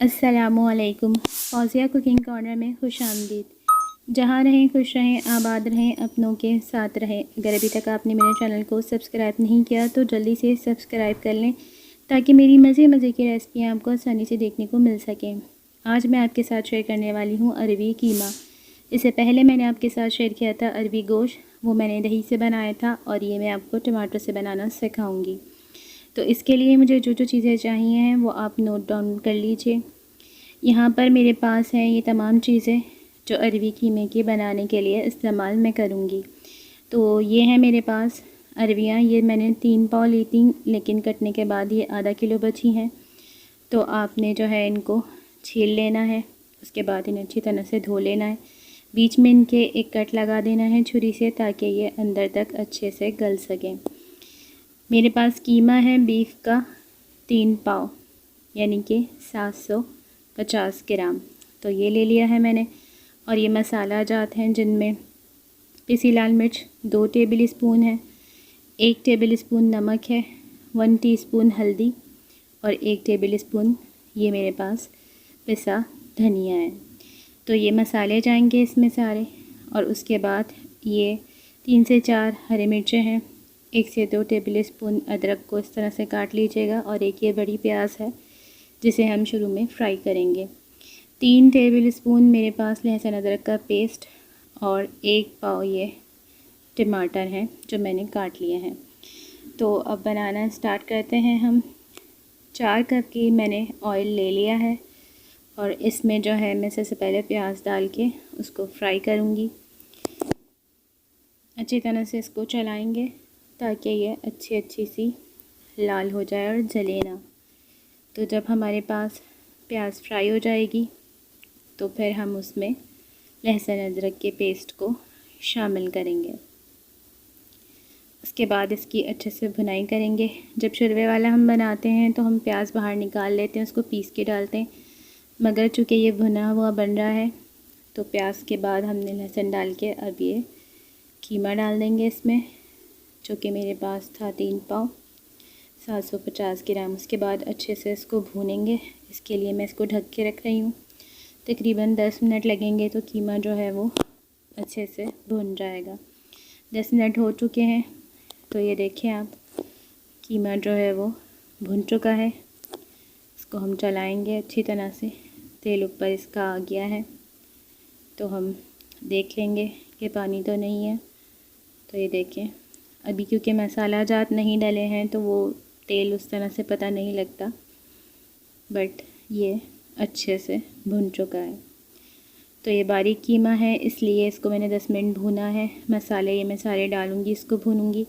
अस्सलामु अलैकुम। Fauzia cooking corner में खुश आमदीद। जहाँ रहें खुश रहें, आबाद रहें, अपनों के साथ रहें। अगर अभी तक आपने मेरे चैनल को सब्सक्राइब नहीं किया तो जल्दी से सब्सक्राइब कर लें ताकि मेरी मज़े की रेसिपियाँ आपको आसानी से देखने को मिल सकें। आज मैं आपके साथ शेयर करने वाली हूँ अरबी कीमा। इससे पहले मैंने आपके साथ शेयर किया था अरबी गोश्त, वो मैंने दही से बनाया था और ये मैं आपको टमाटर से बनाना सिखाऊंगी। तो इसके लिए मुझे जो जो चीज़ें चाहिए हैं वो आप नोट डाउन कर लीजिए। यहाँ पर मेरे पास हैं ये तमाम चीज़ें जो अरबी कीमे के बनाने के लिए इस्तेमाल मैं करूँगी। तो ये है मेरे पास अरबियाँ, ये मैंने 3 पाव ली थी, लेकिन कटने के बाद ये आधा किलो बची हैं। तो आपने जो है इनको छील लेना है, उसके बाद इन्हें अच्छी तरह से धो लेना है। बीच में इनके एक कट लगा देना है छुरी से ताकि ये अंदर तक अच्छे से गल सकें। मेरे पास कीमा है बीफ का 3 पाव, यानी कि 750 ग्राम। तो ये ले लिया है मैंने। और ये मसाला जात हैं जिनमें पिसी लाल मिर्च 2 टेबल स्पून है, 1 टेबल स्पून नमक है, 1 टीस्पून हल्दी और 1 टेबल स्पून ये मेरे पास पिसा धनिया है। तो ये मसाले जाएंगे इसमें सारे। और उसके बाद ये 3 से 4 हरी मिर्चें हैं, 1 से 2 टेबल स्पून अदरक को इस तरह से काट लीजिएगा और एक ये बड़ी प्याज है जिसे हम शुरू में फ्राई करेंगे। 3 टेबल स्पून मेरे पास लहसुन अदरक का पेस्ट और 1 पाव ये टमाटर हैं जो मैंने काट लिए हैं। तो अब बनाना स्टार्ट करते हैं हम। 4 कप की मैंने ऑयल ले लिया है और इसमें जो है मैं सबसे पहले प्याज डाल के उसको फ्राई करूँगी। अच्छी तरह से इसको चलाएंगे ताकि ये अच्छी सी लाल हो जाए और जले ना। तो जब हमारे पास प्याज फ्राई हो जाएगी तो फिर हम उसमें लहसुन अदरक के पेस्ट को शामिल करेंगे। उसके बाद इसकी अच्छे से भुनाई करेंगे। जब शोरबे वाला हम बनाते हैं तो हम प्याज बाहर निकाल लेते हैं, उसको पीस के डालते हैं, मगर चूँकि ये भुना हुआ बन रहा है तो प्याज के बाद हमने लहसुन डाल के अब ये कीमा डाल देंगे इसमें, जो कि मेरे पास था 3 पाव 750 ग्राम। उसके बाद अच्छे से इसको भूनेंगे। इसके लिए मैं इसको ढक के रख रही हूँ। तकरीबन 10 मिनट लगेंगे तो कीमा जो है वो अच्छे से भुन जाएगा। 10 मिनट हो चुके हैं तो ये देखें आप, कीमा जो है वो भुन चुका है। इसको हम चलाएंगे अच्छी तरह से। तेल ऊपर इसका आ गया है तो हम देख लेंगे कि पानी तो नहीं है। तो ये देखें, अभी क्योंकि मसाला जात नहीं डले हैं तो वो तेल उस तरह से पता नहीं लगता, बट ये अच्छे से भुन चुका है। तो ये बारीक कीमा है इसलिए इसको मैंने 10 मिनट भूना है। मसाले ये मैं सारे डालूँगी, इसको भूनूँगी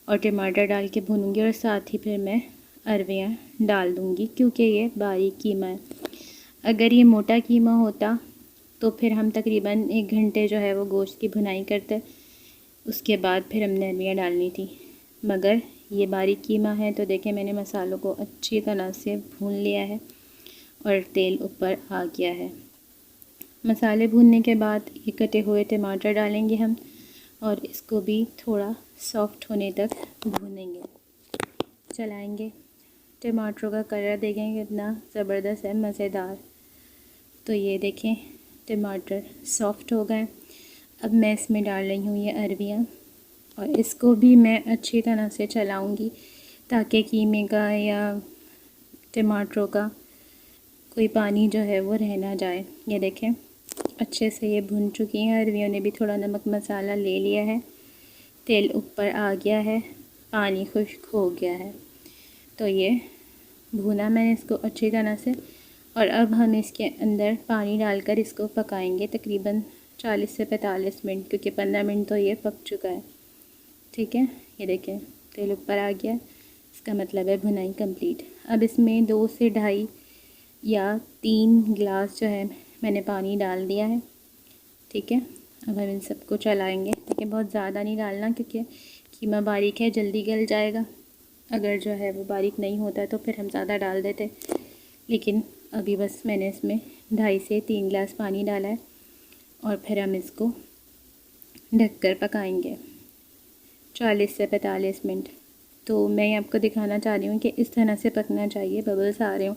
और टमाटर डाल के भूनूँगी और साथ ही फिर मैं अरबियाँ डाल दूँगी क्योंकि ये बारीक कीमा है। अगर ये मोटा कीमा होता तो फिर हम तकरीबन 1 घंटे जो है वो गोश्त की भुनाई करते, उसके बाद फिर हमने अरबियाँ डालनी थी। मगर ये बारीक कीमा है तो देखें मैंने मसालों को अच्छी तरह से भून लिया है और तेल ऊपर आ गया है। मसाले भूनने के बाद ये कटे हुए टमाटर डालेंगे हम और इसको भी थोड़ा सॉफ्ट होने तक भूनेंगे, चलाएंगे। टमाटरों का कलर देखेंगे कितना ज़बरदस्त है, मज़ेदार। तो ये देखें टमाटर सॉफ्ट हो गए। अब मैं इसमें डाल रही हूँ ये अरबियाँ और इसको भी मैं अच्छी तरह से चलाऊँगी ताकि कीमे का या टमाटरों का कोई पानी जो है वो रह ना जाए। ये देखें अच्छे से ये भुन चुकी हैं। अरबियों ने भी थोड़ा नमक मसाला ले लिया है, तेल ऊपर आ गया है, पानी खुश्क हो गया है। तो ये भुना मैंने इसको अच्छी तरह से और अब हम इसके अंदर पानी डालकर इसको पकाएंगे तकरीबन 40 से 45 मिनट, क्योंकि 15 मिनट तो ये पक चुका है। ठीक है, ये देखें तेल ऊपर आ गया, इसका मतलब है भुनाई कंप्लीट। अब इसमें 2 से 2.5 या 3 गिलास जो है मैंने पानी डाल दिया है। ठीक है, अब हम इन सबको चलाएंगे। देखिए बहुत ज़्यादा नहीं डालना क्योंकि कीमा बारीक है, जल्दी गल जाएगा। अगर जो है वो बारीक नहीं होता तो फिर हम ज़्यादा डाल देते, लेकिन अभी बस मैंने इसमें 2.5 से 3 गिलास पानी डाला है और फिर हम इसको ढककर पकाएंगे 40 से 45 मिनट। तो मैं आपको दिखाना चाह रही हूँ कि इस तरह से पकना चाहिए, बबल्स आ रहे हो